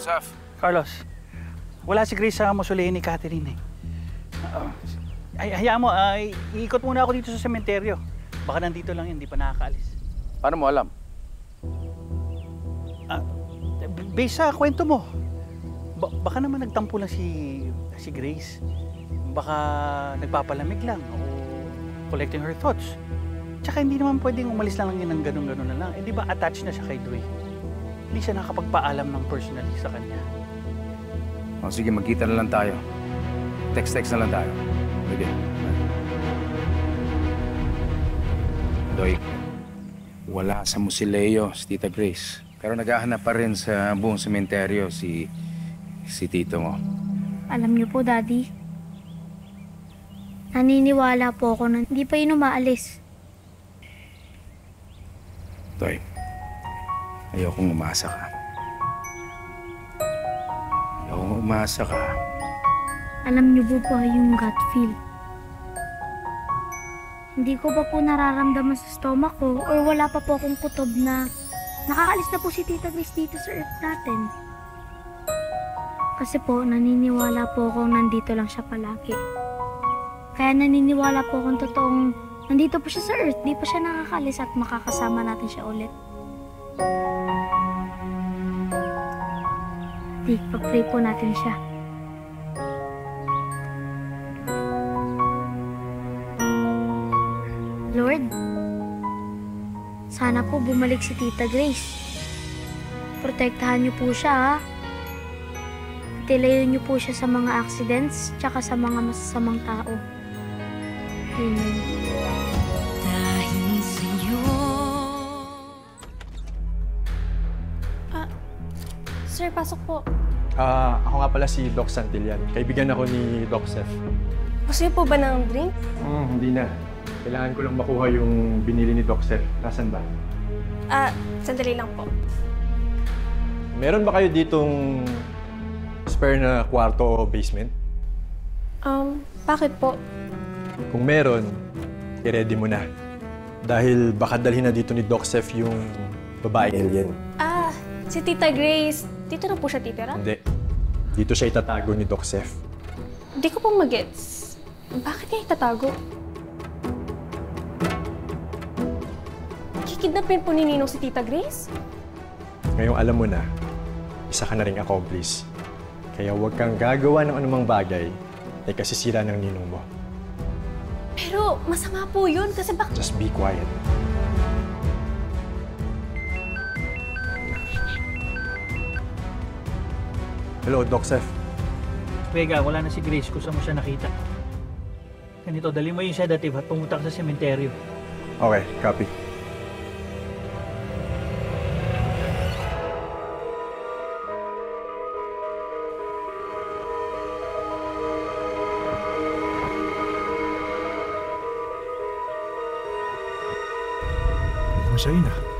Joseph. Carlos, wala si Grace sa mausoleum ni Catherine eh. Hayaan mo, iikot muna ako dito sa sementeryo. Baka nandito lang yun, hindi pa nakakaalis. Paano mo alam? Based sa kwento mo, baka naman nagtampo lang si Grace. Baka nagpapalamig lang o collecting her thoughts. Tsaka hindi naman pwedeng umalis lang yun ng ganun-ganun na lang. Eh di ba attached na siya kay Dway? Hindi siya nakapagpaalam ng personally sa kanya. O sige, magkita na lang tayo. Text na lang tayo. Sige. Doy, wala sa Musileo si Tita Grace. Pero naghahanap pa rin sa buong sementeryo si tito mo. Alam niyo po, Daddy, naniniwala po ako na hindi pa yun umaalis. Doy, ayokong umasa ka. Ayokong umasa ka. Alam niyo po ba yung gut feel? Hindi ko pa po nararamdaman sa stomach ko or wala pa po akong kutob na nakakaalis na po si Tita Grace dito sa earth natin. Kasi po, naniniwala po akong nandito lang siya palagi. Kaya naniniwala po akong totoong nandito po siya sa earth, di pa siya nakakaalis at makakasama natin siya ulit. Di, pag-pray po natin siya. Lord, sana po bumalik si Tita Grace. Protektahan niyo po siya, ha? Tilayo niyo po siya sa mga accidents tsaka sa mga masasamang tao. Amen. Dahil sa'yo. Sir, pasok po. Ako nga pala si Doc Santillan. Kaibigan ako ni Doc Seth. Gusto niyo po ba ng drink? Hindi na. Kailangan ko lang makuha yung binili ni Doc Seth. Nasaan ba? Sandali lang po. Meron ba kayo ditong spare na kwarto o basement? Bakit po? Kung meron, i-ready mo na. Dahil baka dalhin na dito ni Doc Seth yung babaeng alien. Si Tita Grace, dito na po siya titira? Hindi. Dito siya itatago ni Doc Seth. Hindi ko po magets. Bakit niya itatago? Kikidnapin po ni Ninong si Tita Grace? Ngayong alam mo na, isa ka na ring accomplice. Kaya huwag kang gagawa ng anumang bagay ay kasisira ng ninong mo. Pero masama po yun kasi baka... Just be quiet. Hello, Doc Seth. Vega, wala na si Grace kung saan mo siya nakita. Ganito, dali mo yung sedative at pumunta ka sa sementeryo. Okay, copy. Masaya na.